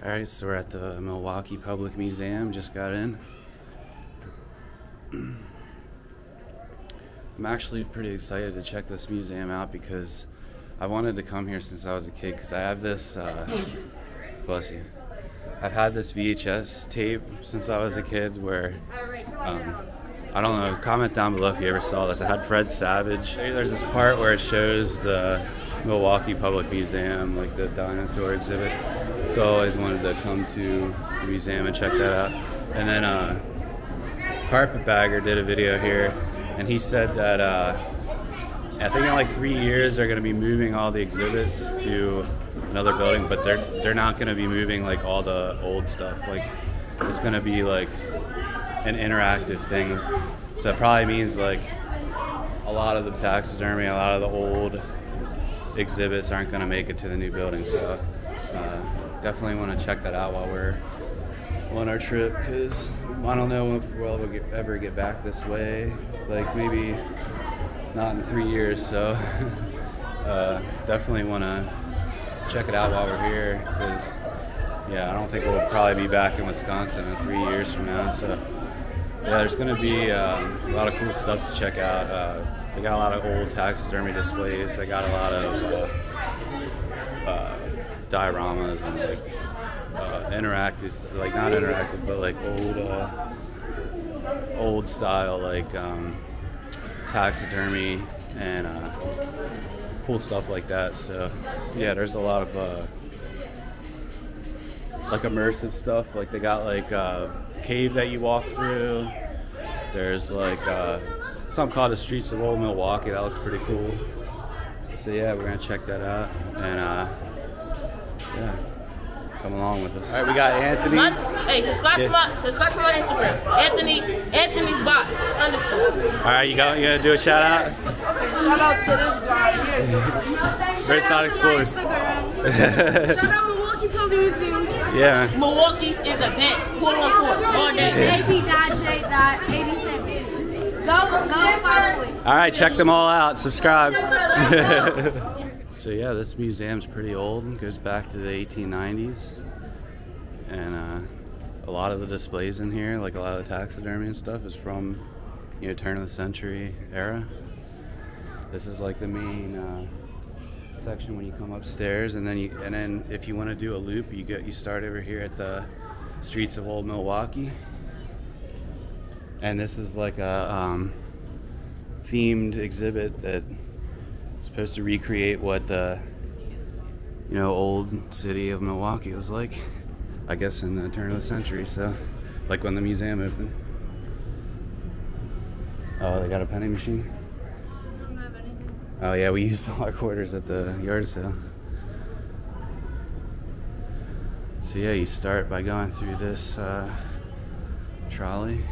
Alright, so we're at the Milwaukee Public Museum, just got in. I'm actually pretty excited to check this museum out because I wanted to come here since I was a kid because I have this, bless you, I've had this VHS tape since I was a kid where, I don't know, comment down below if you ever saw this. I had Fred Savage. There's this part where it shows the Milwaukee Public Museum, like the dinosaur exhibit. So I always wanted to come to the museum and check that out. And then Carpetbagger did a video here, and he said that I think in like 3 years they're going to be moving all the exhibits to another building, but they're not going to be moving like all the old stuff. Like it's going to be like an interactive thing. So it probably means like a lot of the taxidermy, a lot of the old exhibits aren't going to make it to the new building. So definitely want to check that out while we're on our trip, because I don't know if we'll ever get back this way, like maybe not in 3 years. So definitely want to check it out while we're here, because yeah, I don't think we'll probably be back in Wisconsin in 3 years from now. So yeah, there's going to be a lot of cool stuff to check out. They got a lot of old taxidermy displays. They got a lot of dioramas and like interactive, like not interactive, but like old style, like taxidermy and cool stuff like that. So yeah, there's a lot of like immersive stuff. Like they got like a cave that you walk through. There's like something called the Streets of Old Milwaukee. That looks pretty cool. So yeah, we're gonna check that out and yeah, come along with us. All right, we got Anthony. Hey, subscribe to my Instagram. Anthony's bot _. All right, you gonna do a shout out? Okay, shout out to this guy here. Great Sonic Explorers. Shout out Milwaukee Public Museum. Yeah. Milwaukee is the best. 414 all day. AP.J.87. Go follow it. All right, check them all out. Subscribe. So yeah, this museum's pretty old. It goes back to the 1890s, and a lot of the displays in here, like a lot of the taxidermy and stuff, is from, you know, turn of the century era. This is like the main section when you come upstairs, and then if you want to do a loop, you start over here at the Streets of Old Milwaukee, and this is like a themed exhibit that supposed to recreate what the, you know, old city of Milwaukee was like, I guess in the turn of the century. So like when the museum opened. Oh, they got a penny machine? I don't have anything. Oh yeah, we used all our quarters at the yard sale. So yeah, you start by going through this trolley.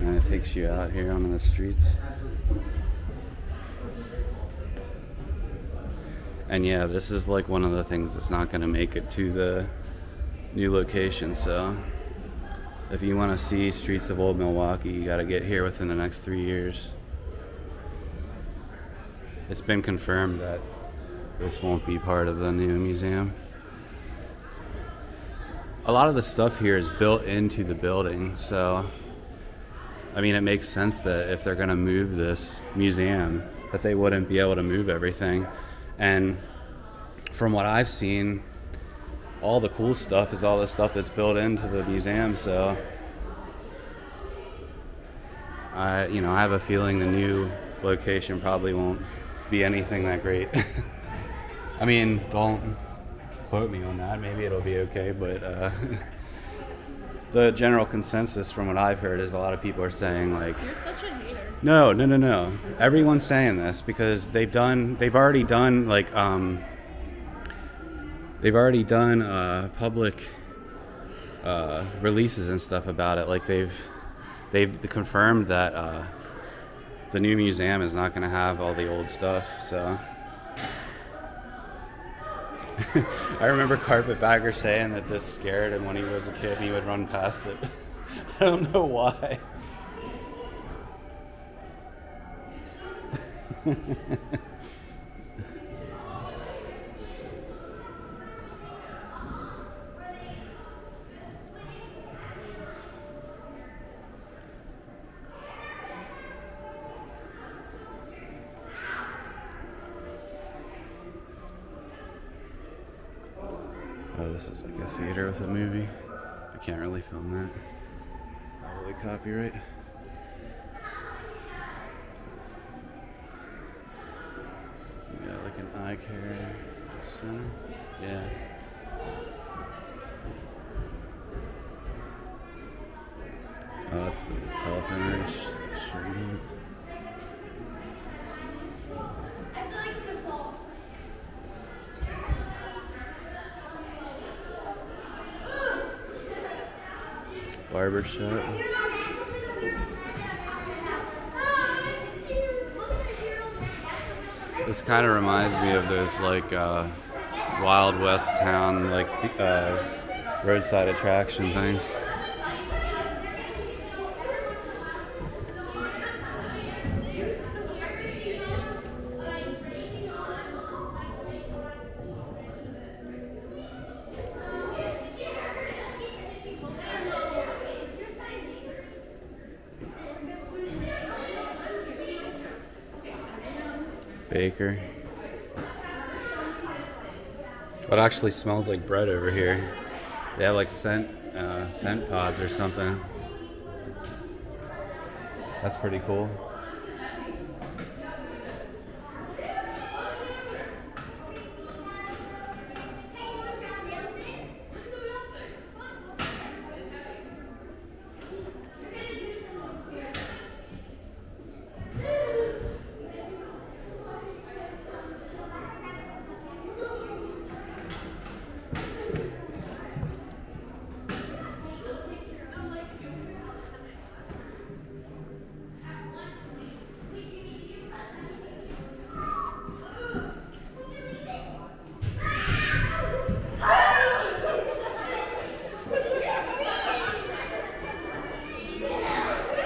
And it takes you out here onto the streets. And yeah, this is like one of the things that's not going to make it to the new location. So if you want to see Streets of Old Milwaukee, you got to get here within the next 3 years. It's been confirmed that this won't be part of the new museum. A lot of the stuff here is built into the building, so I mean, it makes sense that if they're going to move this museum, that they wouldn't be able to move everything. And from what I've seen, all the cool stuff is all the stuff that's built into the museum. So I have a feeling the new location probably won't be anything that great. I mean, don't quote me on that. Maybe it'll be okay, but the general consensus from what I've heard is a lot of people are saying like, You're such a hater. No. Everyone's saying this because they've already done public releases and stuff about it. Like they've confirmed that the new museum is not going to have all the old stuff. So I remember Carpetbagger saying that this scared him when he was a kid and he would run past it. I don't know why. Oh, this is like a theater with a movie. I can't really film that. Probably copyright. We got like an eye care center. Yeah. Oh, that's the telephone stream. Barber shop. This kind of reminds me of those like Wild West town like roadside attraction things. Baker. It actually smells like bread over here. They have like scent pods or something. That's pretty cool.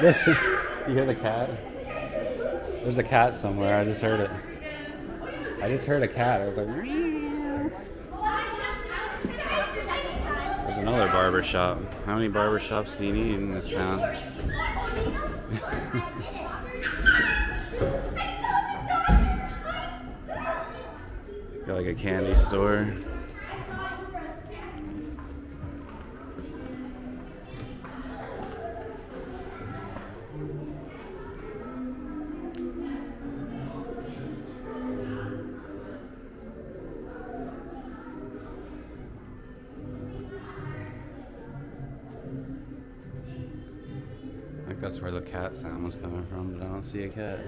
Listen, you hear the cat? There's a cat somewhere. I just heard it. I just heard a cat. I was like, meow. There's another barber shop. How many barber shops do you need in this town? Got like a candy store. That's where the cat sound was coming from, but I don't see a cat.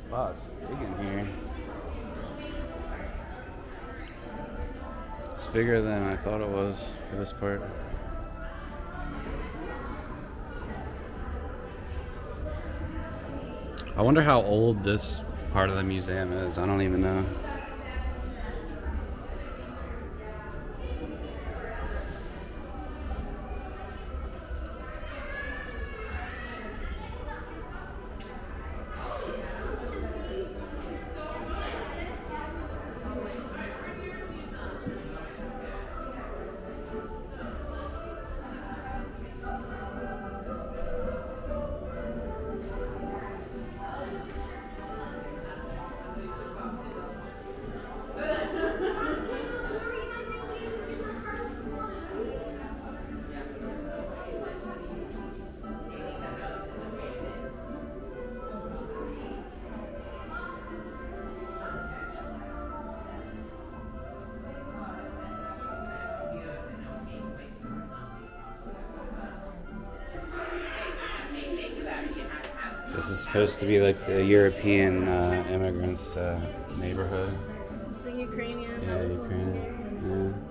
Wow, it's big in here. It's bigger than I thought it was for this part. I wonder how old this part of the museum is. I don't even know. supposed to be like the European immigrants neighborhood. This is the Ukrainian. Yeah, Ukrainian. Yeah.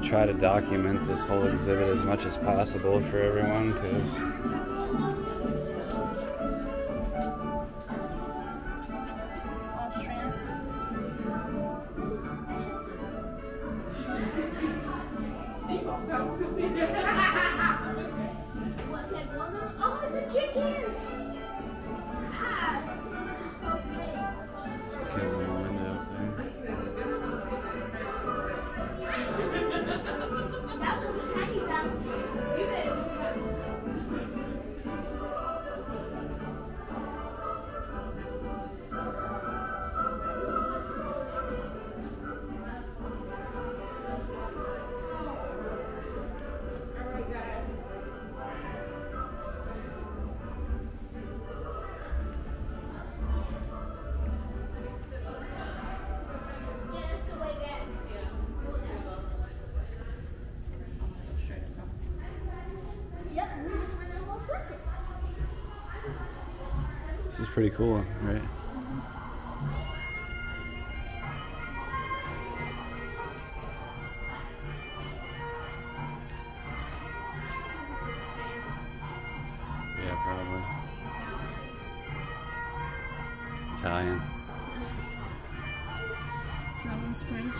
Try to document this whole exhibit as much as possible for everyone, because some kids in the window up there. This is pretty cool, right? Yeah, probably. Italian. That one's French.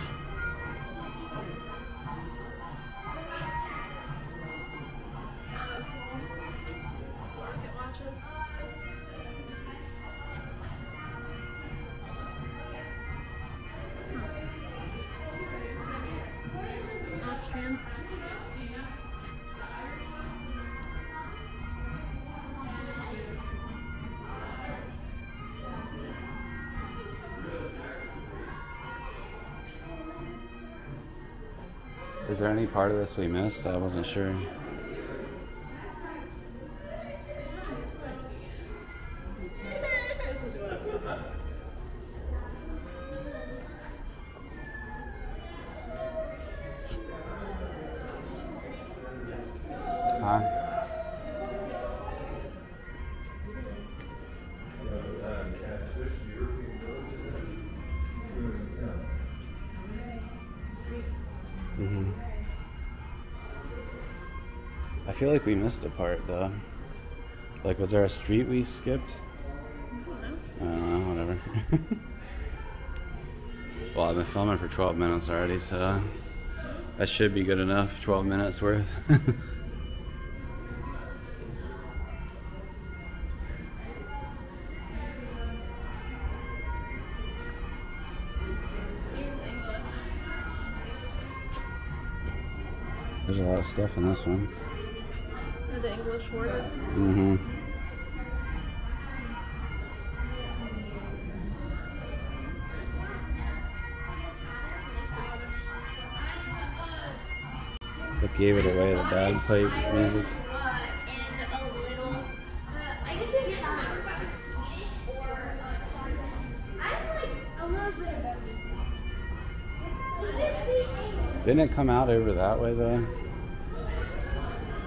Is there any part of this we missed? I wasn't sure. Huh? Mm-hmm. I feel like we missed a part though. Like, was there a street we skipped? I don't know, whatever. Well, I've been filming for 12 minutes already, so that should be good enough. 12 minutes worth. There's a lot of stuff in this one. Are the English words? Mm-hmm. What gave it away, the bagpipe music? Didn't it come out over that way though?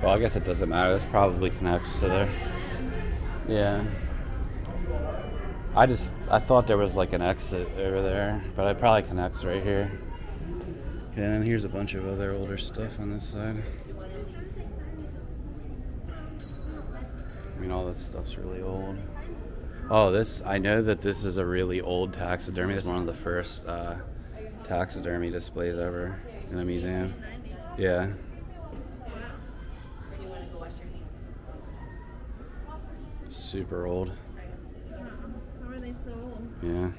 Well, I guess it doesn't matter. This probably connects to there. Yeah. I thought there was like an exit over there, but it probably connects right here. Okay, and then here's a bunch of other older stuff on this side. I mean, all this stuff's really old. Oh, this, I know that this is a really old taxidermy. This is one of the first taxidermy displays ever in a museum. Yeah. Super old. How are they so old? Yeah.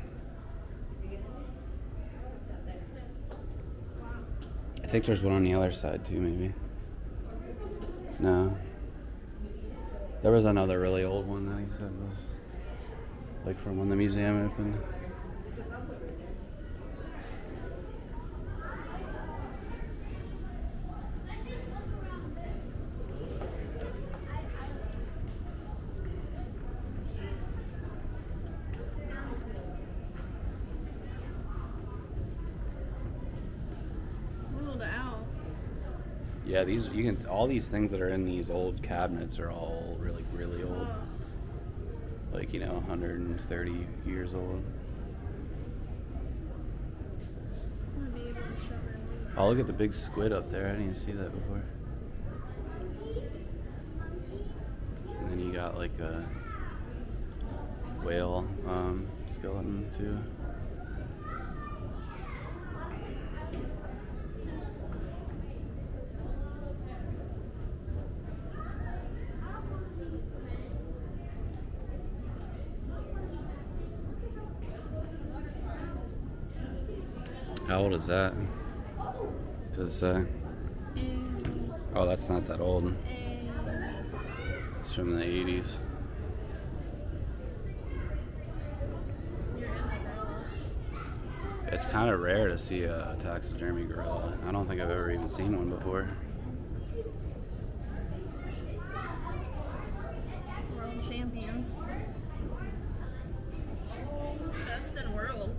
I think there's one on the other side too, maybe. No. There was another really old one that he said was like from when the museum opened. Ooh, the owl. Yeah, these you can all these things that are in these old cabinets are all really old. Like, you know, 130 years old. I want to be able to show her. Oh, look at the big squid up there. I didn't even see that before. And then you got like a whale skeleton too. How old is that? Does it say? Oh, that's not that old. It's from the 80s. It's kind of rare to see a taxidermy gorilla. I don't think I've ever even seen one before. World champions. Best in world.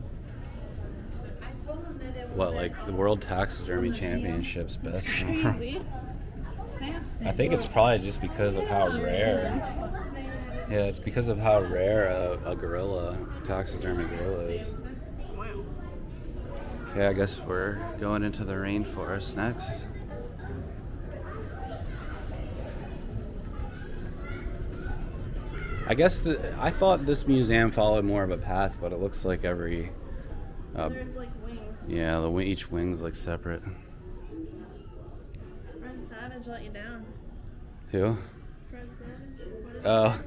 What, like the World Taxidermy Championships best in the world? Crazy. I think it's probably just because of how rare. Yeah, it's because of how rare a gorilla, taxidermy gorilla is. Okay, I guess we're going into the rainforest next. I thought this museum followed more of a path, but it looks like every. There's like wings. Yeah, each wing's like separate. Fred Savage let you down. Who? Fred Savage? What is Oh,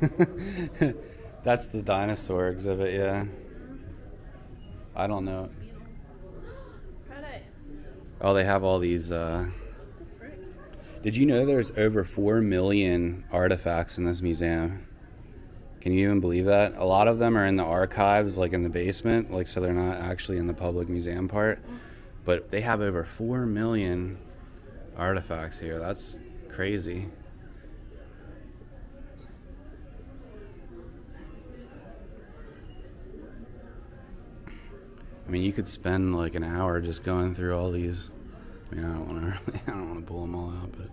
that's the dinosaur exhibit. Yeah. I don't know. Credit. Oh, they have all these. The frick? Did you know there's over 4 million artifacts in this museum? Can you even believe that? A lot of them are in the archives, like in the basement, like so they're not actually in the public museum part. But they have over 4 million artifacts here. That's crazy. I mean, you could spend like an hour just going through all these. I mean, I don't want to pull them all out, but.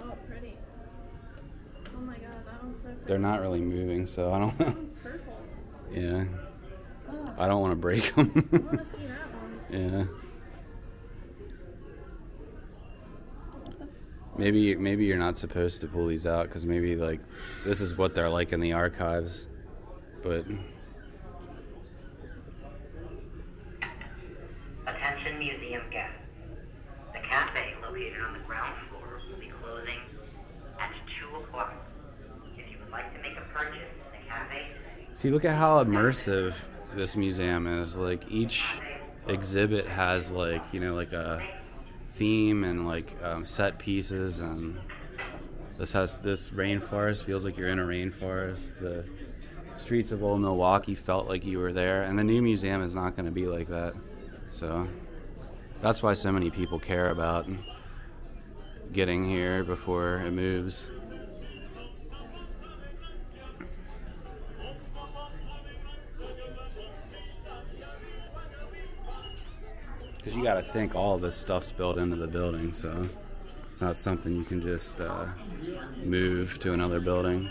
Oh, pretty. Oh my god, that one's so pretty. They're not really moving, so I don't That know. one's purple. Yeah. Oh, I don't want to break them. I want to see that one. Yeah. Maybe you're not supposed to pull these out because maybe like this is what they're like in the archives, but. Attention museum guests. The cafe located on the ground floor will be closing at 2 o'clock. If you would like to make a purchase in the cafe today. See, look at how immersive this museum is. Like each exhibit has like, you know, like a theme and like set pieces, and this rainforest feels like you're in a rainforest. The streets of Old Milwaukee felt like you were there, and the new museum is not going to be like that. So that's why so many people care about getting here before it moves. Because you got to think all of this stuff's built into the building, so it's not something you can just move to another building.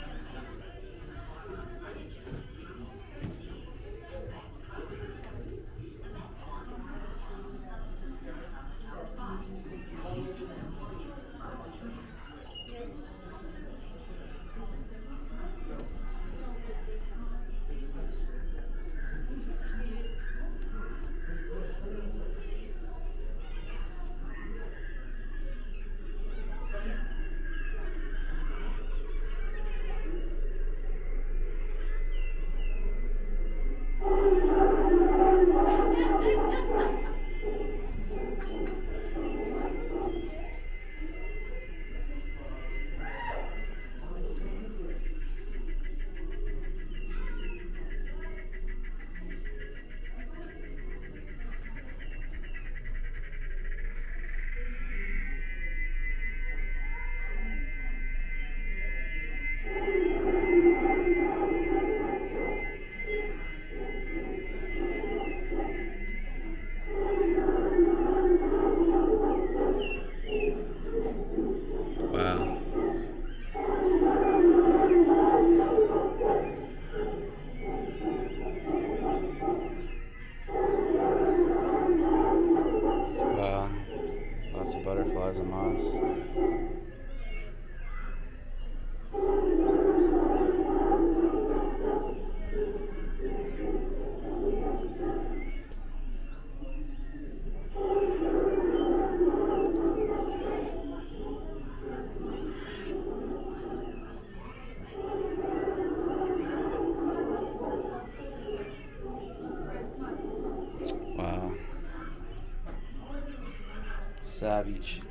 Savage.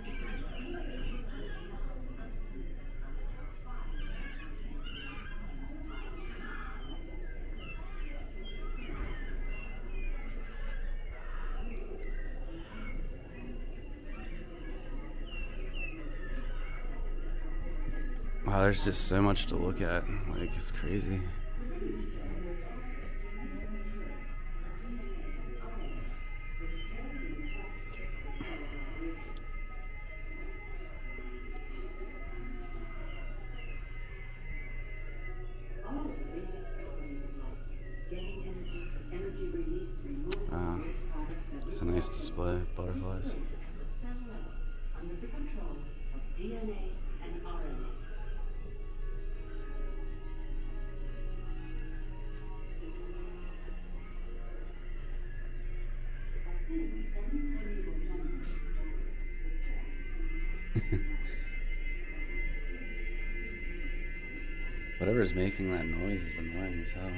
Wow, there's just so much to look at. Like, it's crazy. It's a nice display of butterflies. Under the control of DNA and RNA. Whatever's making that noise is annoying as hell.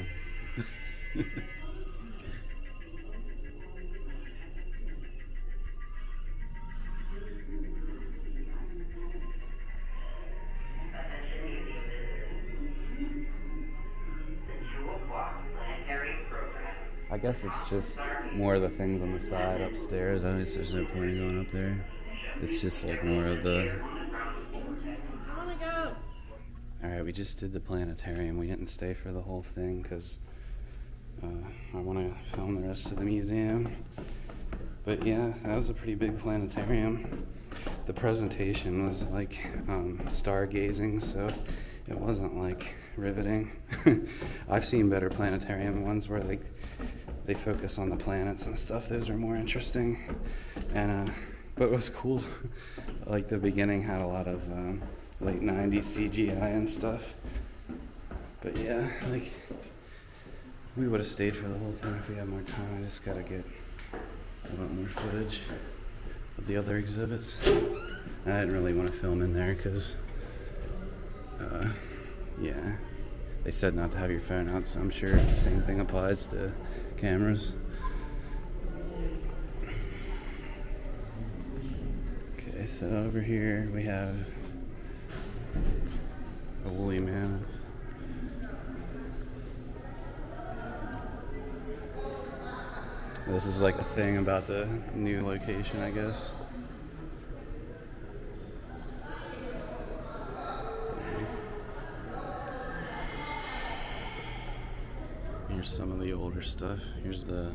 I guess it's just more of the things on the side upstairs. I guess there's no point in going up there. It's just like more of the... I wanna go. Alright, we just did the planetarium. We didn't stay for the whole thing because I want to film the rest of the museum. But yeah, that was a pretty big planetarium. The presentation was like stargazing, so it wasn't like riveting. I've seen better planetarium ones where like they focus on the planets and stuff. Those are more interesting. And but it was cool. Like the beginning had a lot of late 90s CGI and stuff. But yeah, like we would have stayed for the whole thing if we had more time. I just gotta get a lot more footage of the other exhibits. I didn't really want to film in there because yeah, they said not to have your phone out, so I'm sure the same thing applies to cameras. Okay, so over here we have a woolly mammoth. This is like a thing about the new location, I guess. Here's some of the older stuff. Here's one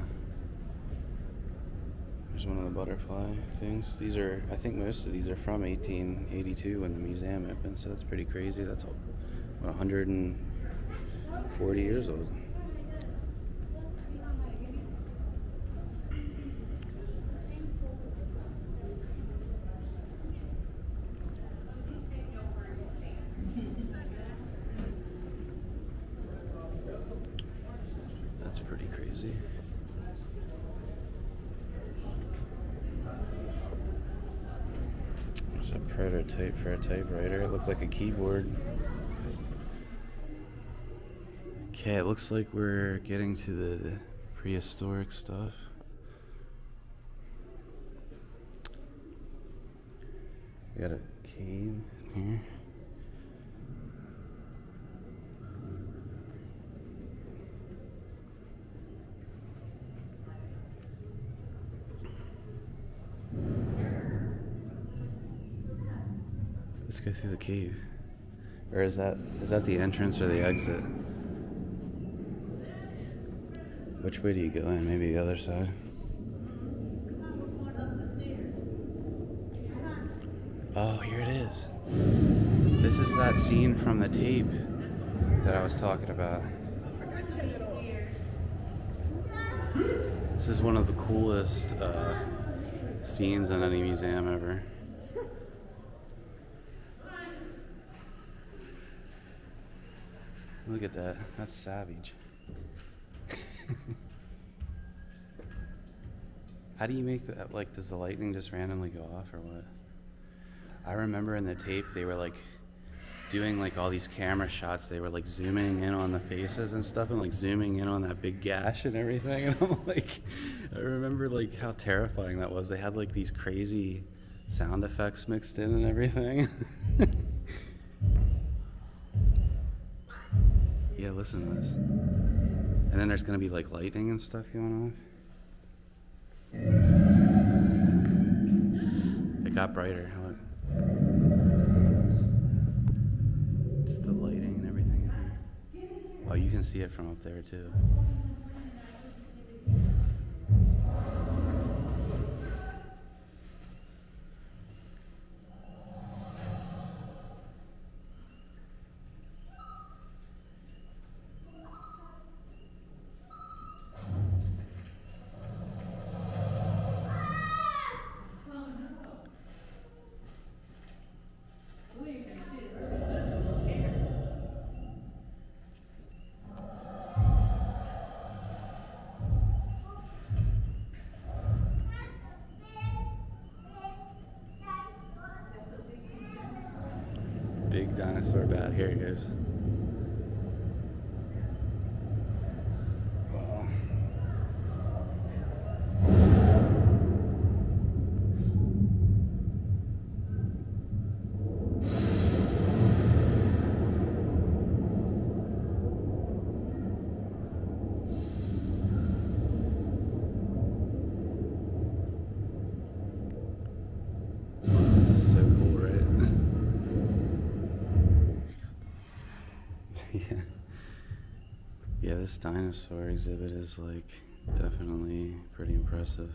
of the butterfly things. These are, I think most of these are from 1882 when the museum opened, so that's pretty crazy. That's what, 140 years old. That's pretty crazy. It's a prototype for a typewriter. It looked like a keyboard. Okay, it looks like we're getting to the prehistoric stuff. We got a cave here. Let's go through the cave. Or is that the entrance or the exit? Which way do you go in? Maybe the other side? Oh, here it is. This is that scene from the tape that I was talking about. This is one of the coolest scenes in any museum ever. Look at that. That's savage. How do you make that? Like, does the lightning just randomly go off or what? I remember in the tape they were like doing like all these camera shots. They were like zooming in on the faces and stuff and like zooming in on that big gash and everything. And I'm like, I remember like how terrifying that was. They had like these crazy sound effects mixed in and everything. Yeah, listen to this. And then there's gonna be like lightning and stuff going off. It got brighter. Look. Just the lighting and everything in here. Oh, you can see it from up there too. Big dinosaur bat. Here he is. Wow. This is so cool, right? Yeah. Yeah, this dinosaur exhibit is like definitely pretty impressive.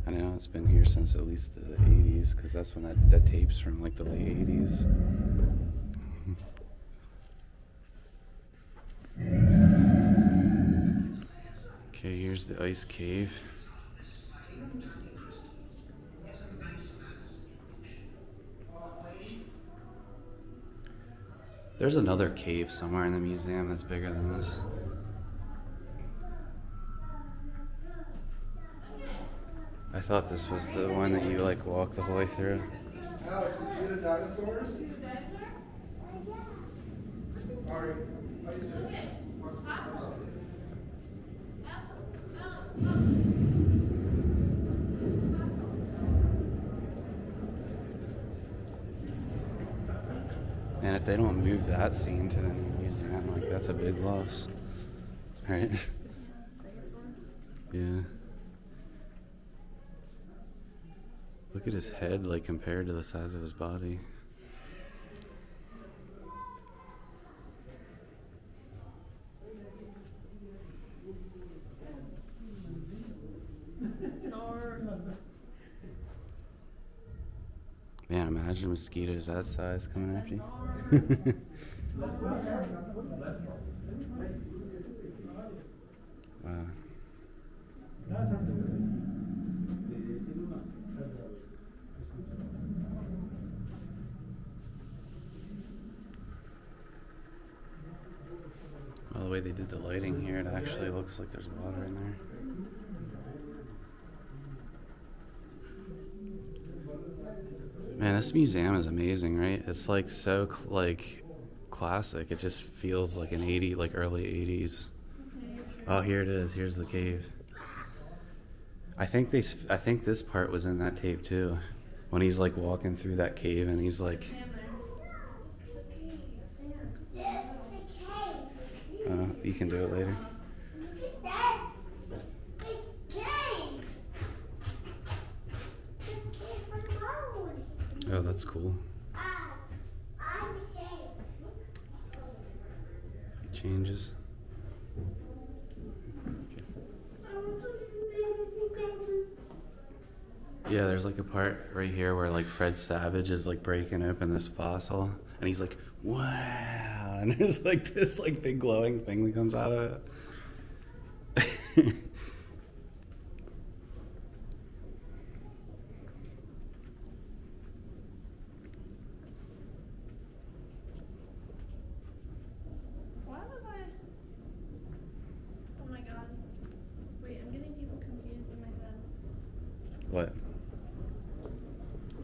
I know it's been here since at least the 80s, because that's when that tape's from, like the late 80s. Okay, here's the ice cave. There's another cave somewhere in the museum that's bigger than this. I thought this was the one that you like walk the whole way through. Alex, you see the dinosaurs? Alright, how you doing? And if they don't move that scene to the new museum, like that's a big loss, right? Yeah. Look at his head, like compared to the size of his body. Man, imagine mosquitoes that size coming after you. Wow. Well, the way they did the lighting here, it actually looks like there's water in there. Man, this museum is amazing, right? It's like so like classic. It just feels like an early 80s. Oh, here it is. Here's the cave. I think this part was in that tape too, when he's like walking through that cave and he's like. You can do it later. Oh, that's cool. It changes. Yeah, there's like a part right here where like Fred Savage is like breaking open this fossil and he's like, wow, and there's like this like big glowing thing that comes out of it. What?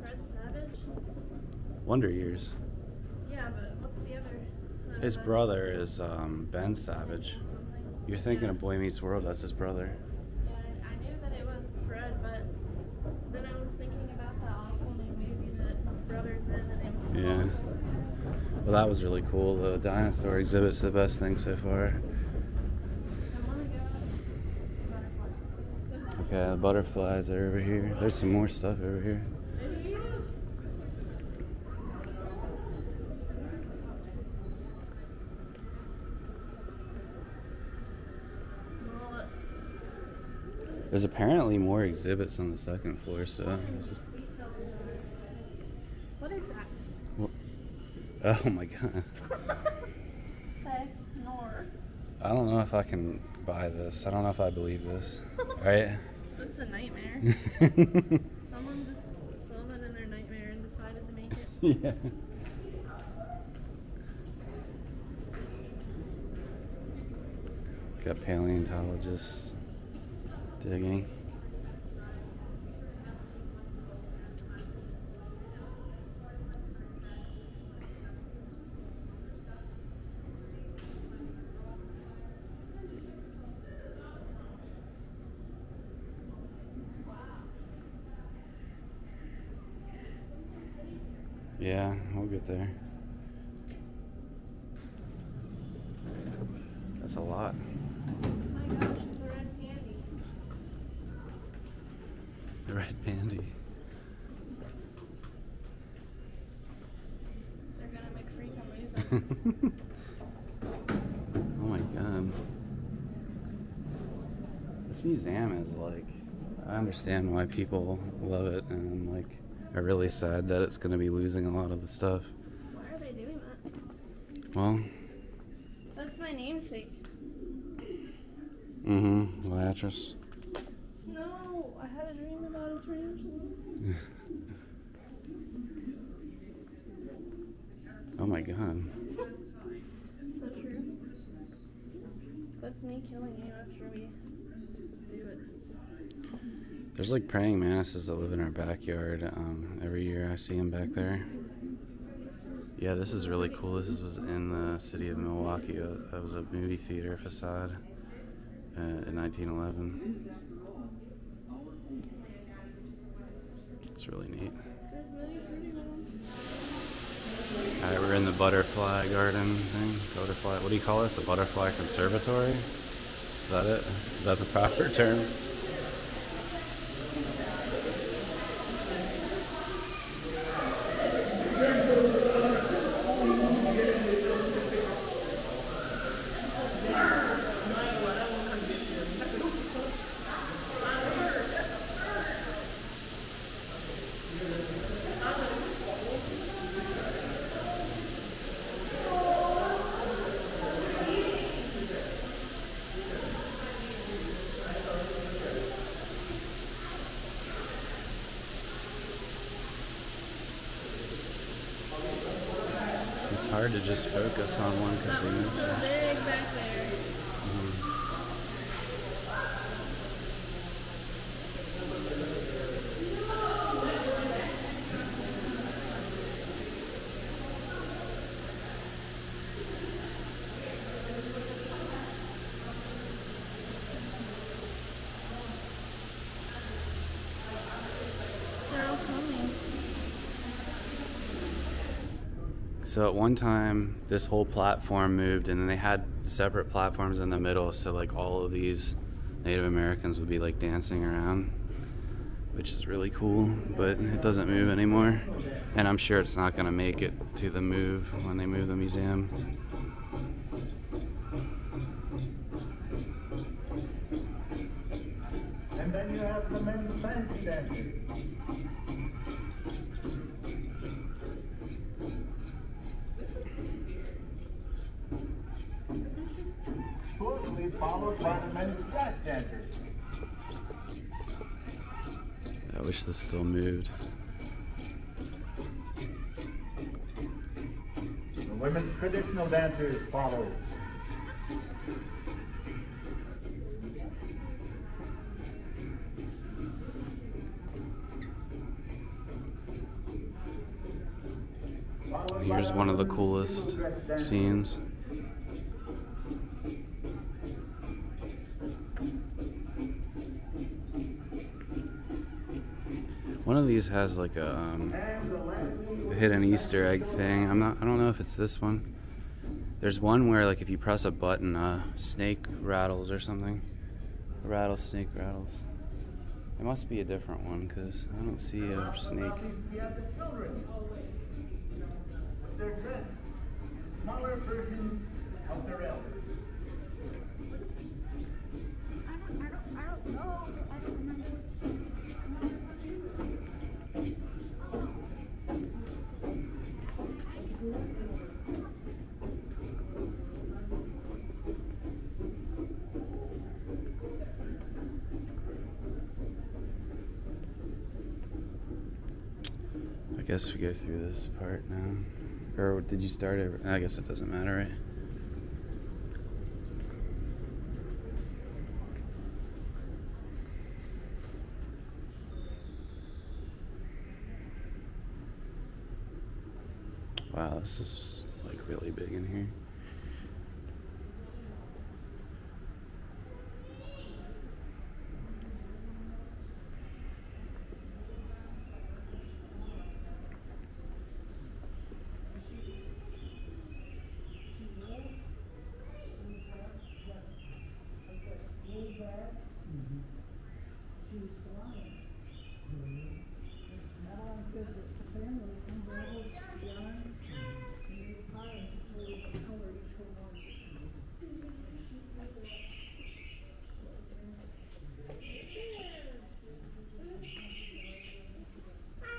Fred Savage? Wonder Years. Yeah, but what's the other? His brother is Ben Savage. You're thinking of Boy Meets World, that's his brother. Yeah, I knew that it was Fred, but then I was thinking about the Yeah. Well, that was really cool. The dinosaur exhibit's the best thing so far. Okay, the butterflies are over here. There's some more stuff over here. There's apparently more exhibits on the second floor, so... What is that? Oh my god. Say, nor. I don't know if I can buy this. I don't know if I believe this. Right? That's a nightmare. Someone just saw that in their nightmare and decided to make it. Yeah. Got paleontologists digging. Yeah, we'll get there. That's a lot. Oh my gosh, it's a red candy. The red pandy. They're gonna make free come use Oh my god. This museum is like, I understand why people love it, and I'm like, I'm really sad that it's going to be losing a lot of the stuff. Why are they doing that? Well, That's my namesake. Liatras. No, I had a dream about its ransom. Oh my god. So true. That's me killing you after we do it. There's like praying mantises that live in our backyard. Every year I see them back there. Yeah, this is really cool. This was in the city of Milwaukee. That was a movie theater facade in 1911. It's really neat. Alright, we're in the butterfly garden thing. Butterfly, what do you call this? A butterfly conservatory? Is that it? Is that the proper term? It's hard to just focus on one because we move. So big back there. They're all coming. So at one time, this whole platform moved, and then they had separate platforms in the middle, so like all of these Native Americans would be like dancing around, which is really cool, but it doesn't move anymore. And I'm sure it's not going to make it to the move when they move the museum. And then you have the men's fancy dancing. Closely followed by the men's flash dancers. I wish this still moved. The women's traditional dancers follow. Here's one of the coolest scenes. One of these has like a, it hidden Easter egg thing. I don't know if it's this one. There's one where like if you press a button, a snake rattles or something. A rattlesnake rattles. It must be a different one because I don't see a snake. We have the children. Their dress. Smaller versions of their elders. I don't know. I don't remember. I guess we go through this part now. Or did you start it? I guess it doesn't matter, right? Wow, this is like really big in here.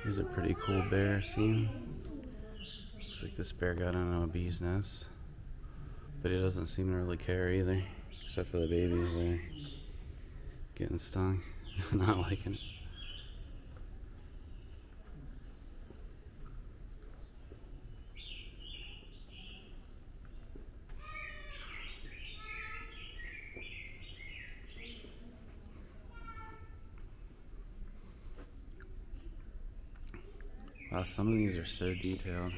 Here's a pretty cool bear scene. Looks like this bear got on a bee's nest, but he doesn't seem to really care either, except for the babies there getting stung. Not liking it. Wow, some of these are so detailed.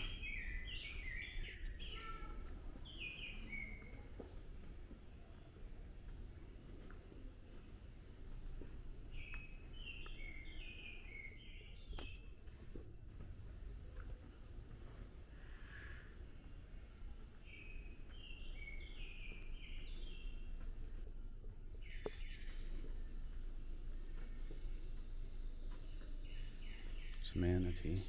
It's a manatee.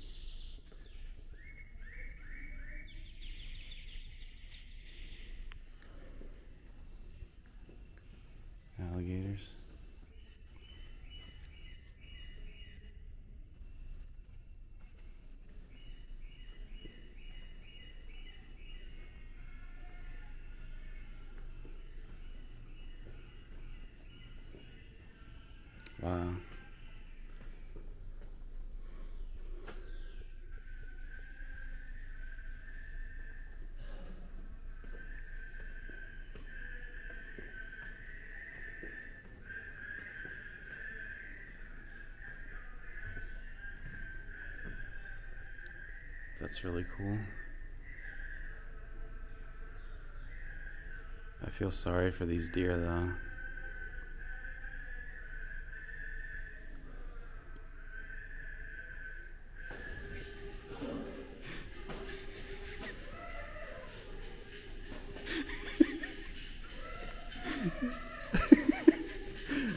Alligators. Wow. That's really cool. I feel sorry for these deer though.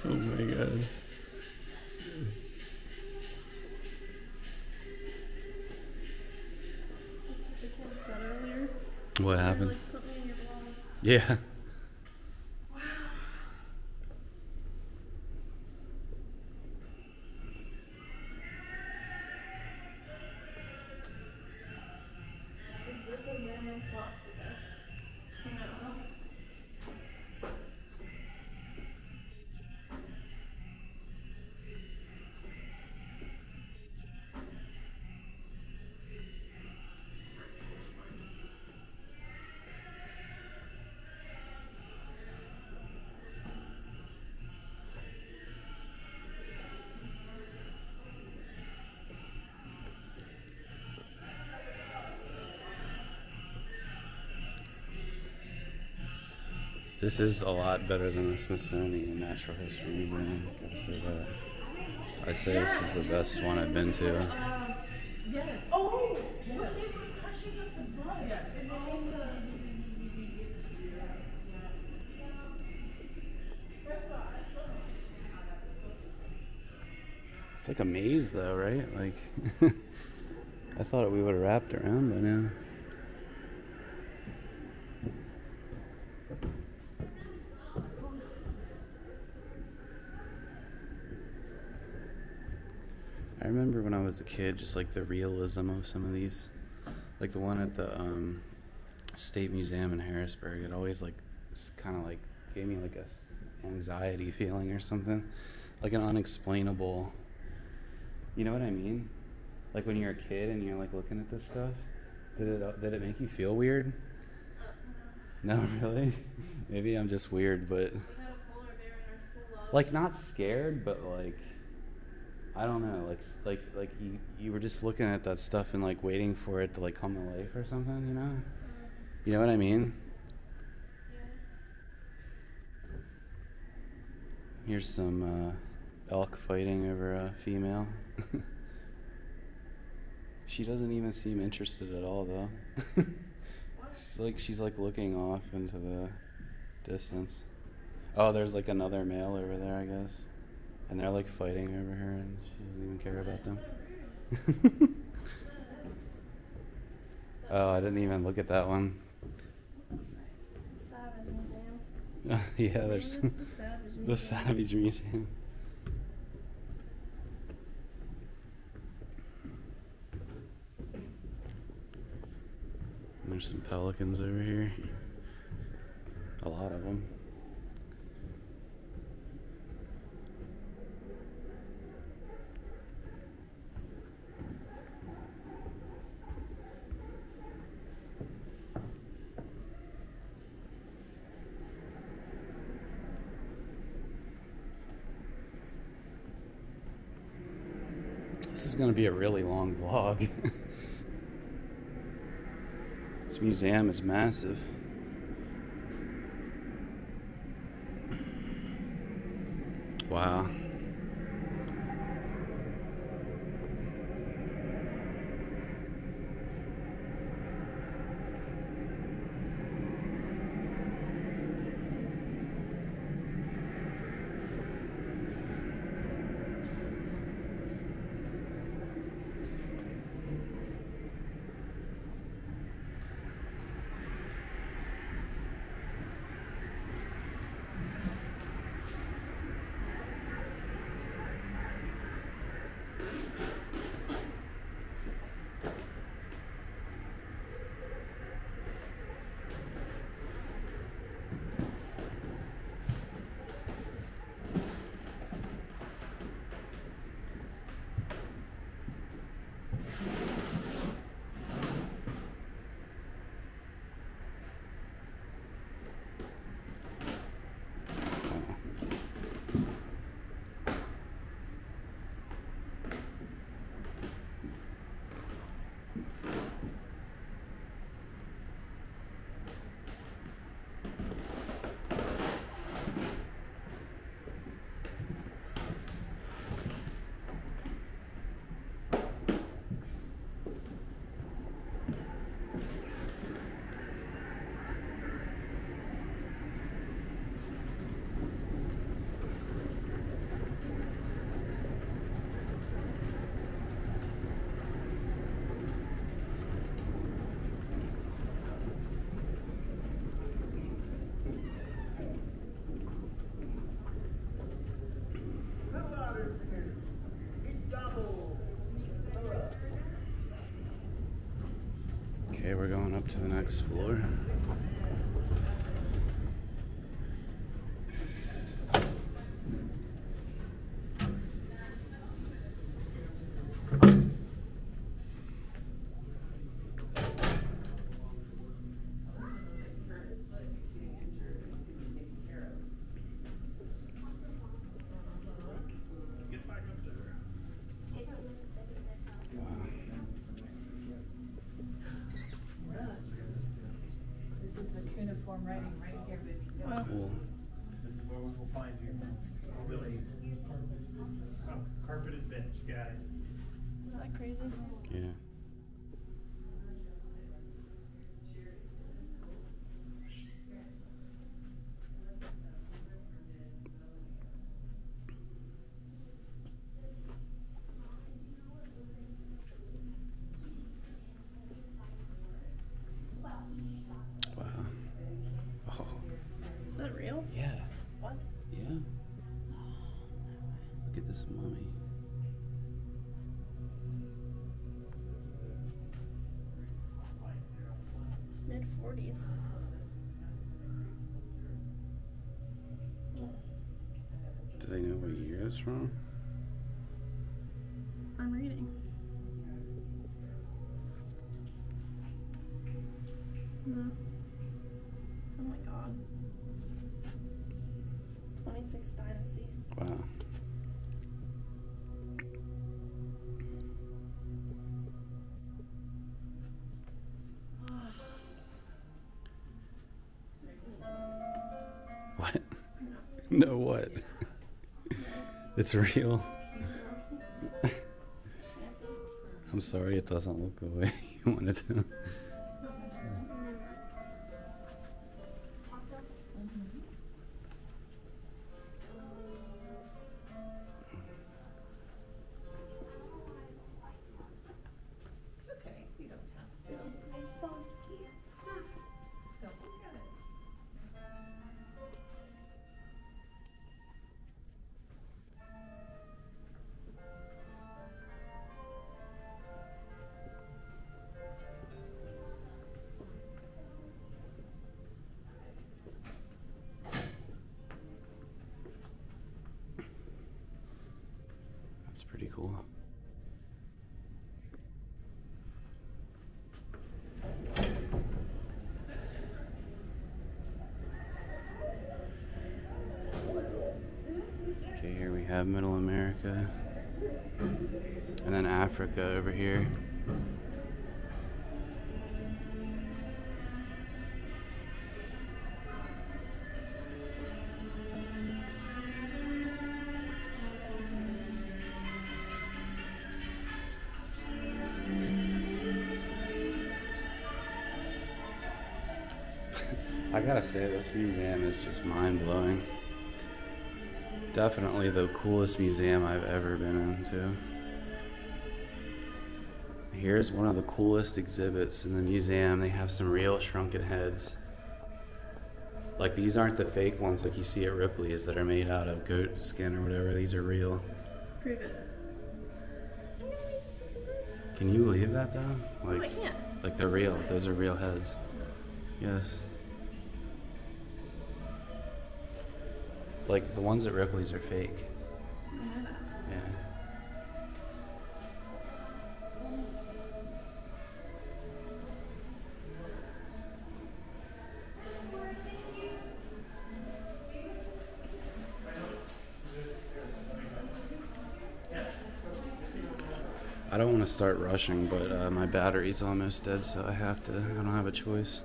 Oh my god. What happened? Yeah. This is a lot better than the Smithsonian Natural History Museum. Gotta say that. I'd say this is the best one I've been to. Yes. Oh, yes. It's like a maze, though, right? Like, I thought we would have wrapped around by now. I remember when I was a kid, just like the realism of some of these, like the one at the State Museum in Harrisburg. It always like kind of like gave me like a anxiety feeling or something, like an unexplainable. You know what I mean? Like when you're a kid and you're like looking at this stuff. Did it make you feel weird? No, really? Maybe I'm just weird, but We had a polar bear in our school lobby. like not scared, but like I don't know, like you were just looking at that stuff and like waiting for it to like come to life or something, you know? You know what I mean? Yeah. Here's some elk fighting over a female. She doesn't even seem interested at all, though. she's like looking off into the distance. Oh, there's like another male over there, I guess. And they're like fighting over her, and she doesn't even care about them. Oh, I didn't even look at that one. It's the Savage Museum. Yeah, there's Maybe it's the Savage Museum. the Savage Museum. There's some pelicans over here. A lot of them. This is going to be a really long vlog. This museum is massive. Wow. Okay, we're going up to the next floor. Writing right here. Cool. This is where we will find you. Really. Carpeted bench, got it. Is that crazy? Yeah. real? Yeah. What? Yeah. Look at this mummy. Mid-40s. Do they know what year it's from? I'm reading. No. Oh my god. 26 Dynasty. Wow. What? No, what? It's real. I'm sorry it doesn't look the way you want it to. It's okay. You don't have to. Don't look at it. That's pretty cool. Okay, here we have Middle America. And then Africa over here. I gotta say, this museum is just mind-blowing. Definitely the coolest museum I've ever been into. Here's one of the coolest exhibits in the museum. They have some real shrunken heads. Like, these aren't the fake ones like you see at Ripley's that are made out of goat skin or whatever. These are real. Prove it. I'm gonna need to see some proof. Can you believe that, though? Like, I can't. like they're real. Those are real heads. Yes. Like, the ones at Ripley's are fake. I know that. Yeah. I don't want to start rushing, but my battery's almost dead, so I don't have a choice.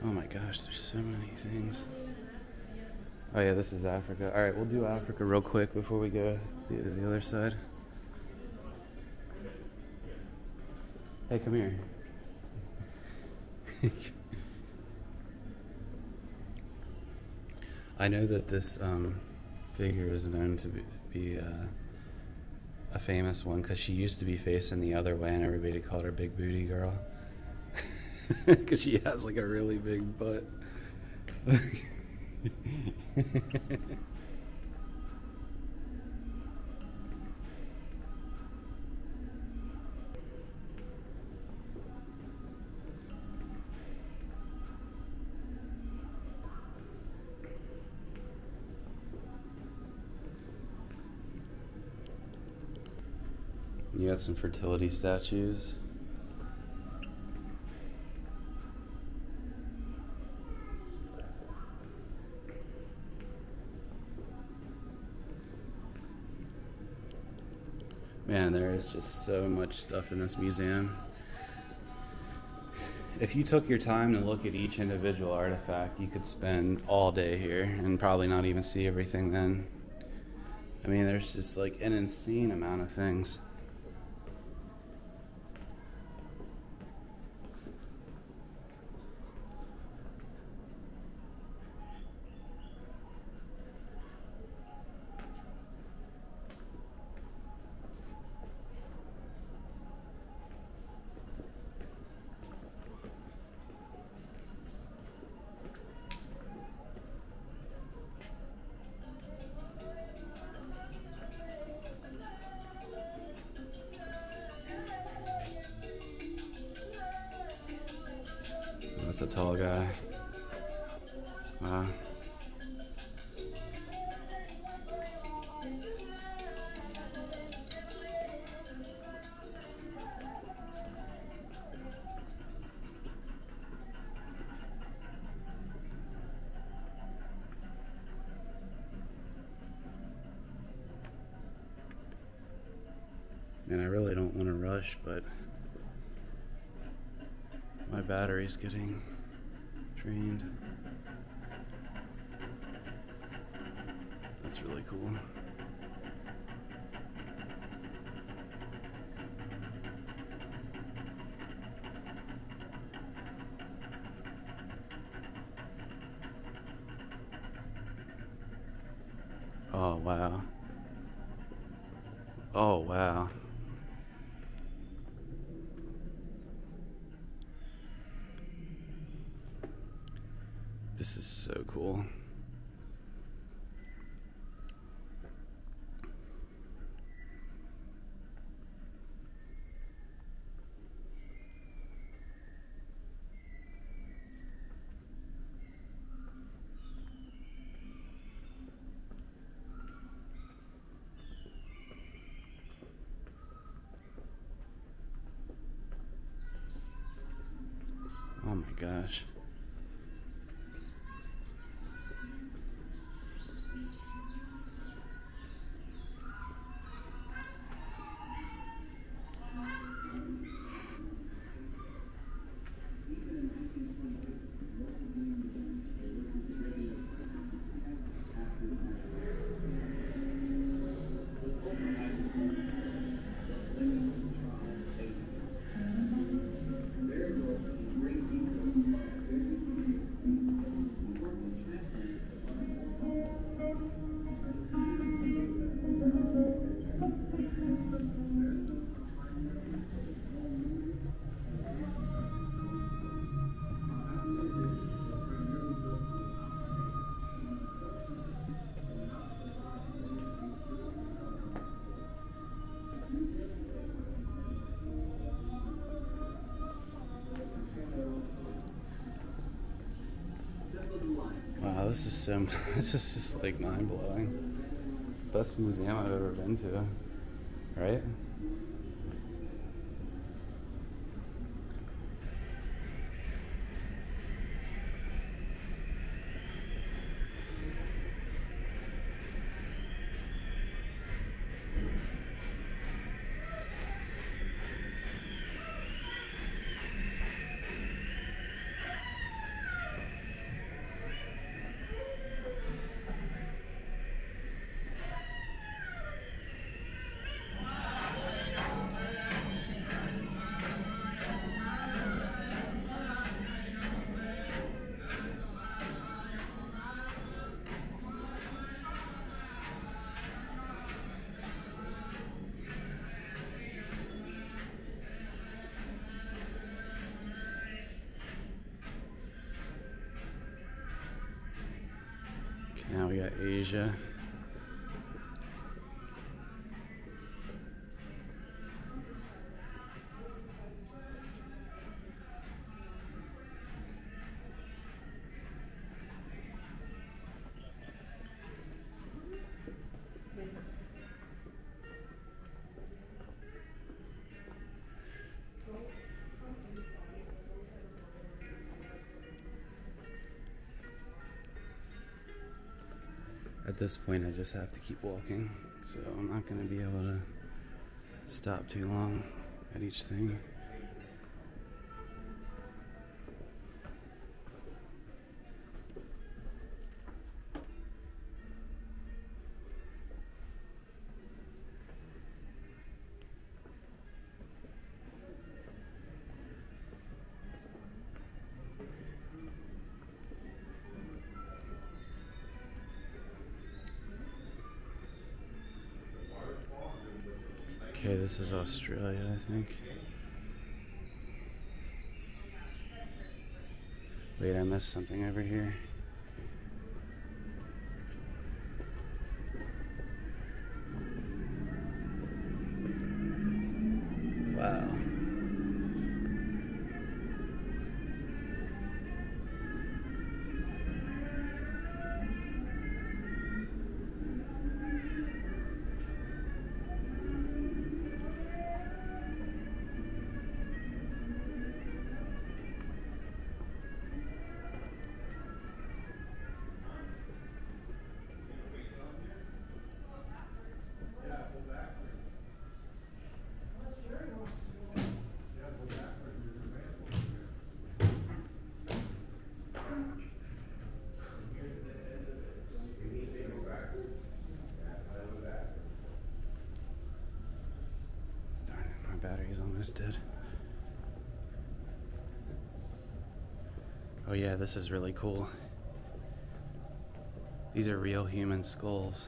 Oh my gosh, there's so many things. Oh yeah, this is Africa. All right, we'll do Africa real quick before we go to the other side. Hey, come here. I know that this figure is known to be a famous one because she used to be facing the other way and everybody called her Big Booty Girl. Because she has like a really big butt. You got some fertility statues. Man, there is just so much stuff in this museum. If you took your time to look at each individual artifact, you could spend all day here and probably not even see everything then. I mean, there's just like an insane amount of things. That's a tall guy. Wow. And I really don't want to rush, but my battery's getting drained. That's really cool. Oh, wow. Oh, wow. This is so cool. Oh my gosh. Wow, this is just like mind-blowing. Best museum I've ever been to, right? Now we got Asia. At this point, I just have to keep walking, so I'm not going to be able to stop too long at each thing. Okay, this is Australia, I think. Wait, I missed something over here. Wow. is dead. Oh yeah, this is really cool. These are real human skulls.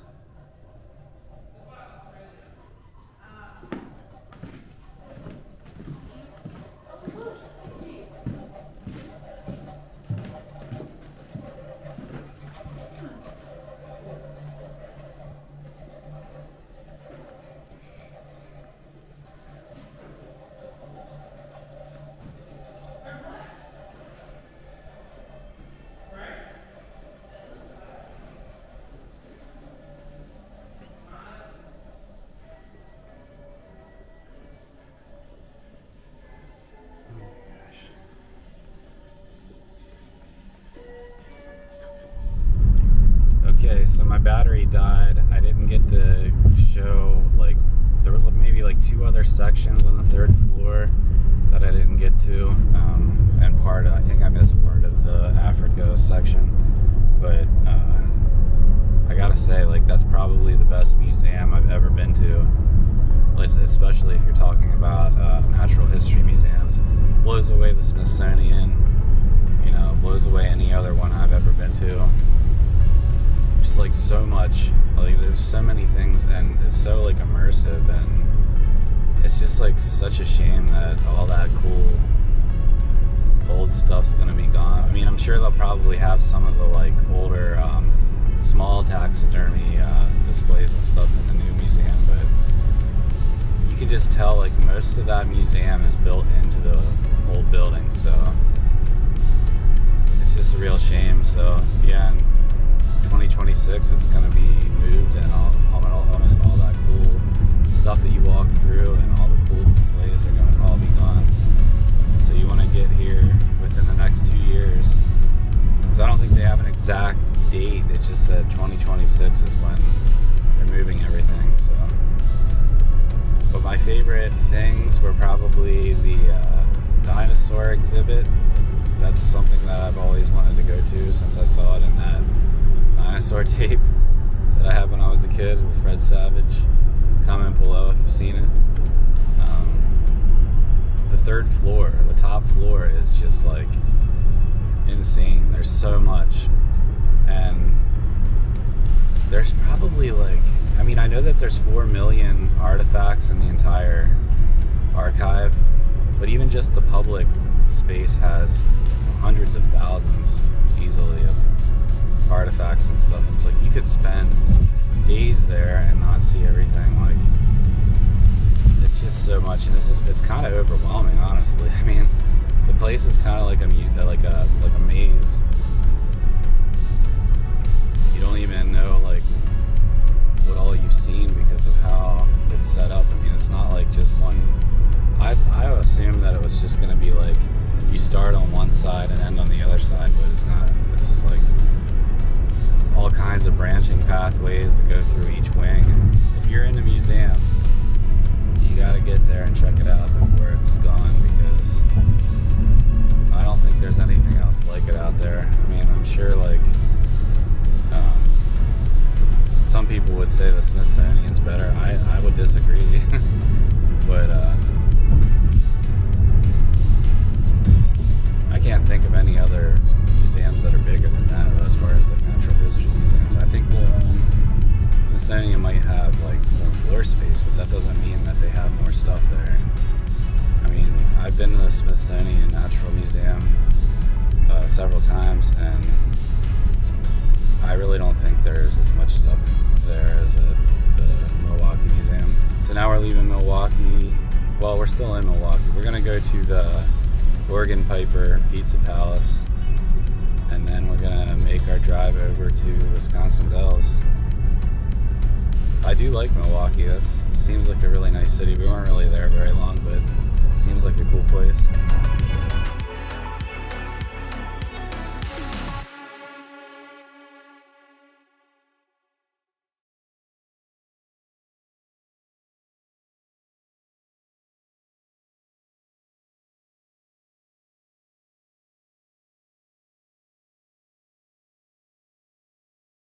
Okay, so my battery died. I didn't get to show, like, there was maybe like 2 other sections on the 3rd floor that I didn't get to, and I think I missed part of the Africa section, but I gotta say, like, that's probably the best museum I've ever been to, especially if you're talking about natural history museums. Blows away the Smithsonian, you know, blows away any other one I've ever been to. Just like so much, like there's so many things, and it's so like immersive, and it's just like such a shame that all that cool old stuff's gonna be gone. I mean, I'm sure they'll probably have some of the like older small taxidermy displays and stuff in the new museum, but you can just tell like most of that museum is built into the old building, so it's just a real shame. So yeah, in 2026 it's going to be moved, and almost all that cool stuff that you walk through and all the cool displays are going to all be gone. So you want to get here within the next 2 years, because I don't think they have an exact date. They just said 2026 is when they're moving everything. So, but my favorite things were probably the dinosaur exhibit. That's something that I've always wanted to go to since I saw it in that dinosaur tape that I had when I was a kid with Fred Savage. Comment below if you've seen it. The 3rd floor, the top floor, is just like insane. There's so much, and there's probably like, I mean, I know that there's 4 million artifacts in the entire archive, but even just the public space has hundreds of thousands easily of artifacts and stuff. It's like you could spend days there and not see everything. Like, it's just so much, and it's kind of overwhelming, honestly. I mean, the place is kind of like a maze. You don't even know like what all you've seen because of how it's set up. I mean, it's not like just one. I assumed that it was just going to be like you start on one side and end on the other side, but it's not. It's just like all kinds of branching pathways that go through each wing. If you're into museums, you gotta get there and check it out before it's gone, because I don't think there's anything else like it out there. I mean, I'm sure like some people would say the Smithsonian's better. I would disagree. But I can't think of any other museums that are bigger than that as far as like natural history museums. I think the Smithsonian might have like more floor space, but that doesn't mean that they have more stuff there. I mean, I've been to the Smithsonian Natural Museum several times, and I really don't think there's as much stuff there as at the Milwaukee Museum. So now we're leaving Milwaukee. Well, we're still in Milwaukee. We're gonna go to the Organ Piper Pizza Palace, and then we're gonna make our drive over to Wisconsin Dells. I do like Milwaukee. That seems like a really nice city. We weren't really there very long, but it seems like a cool place.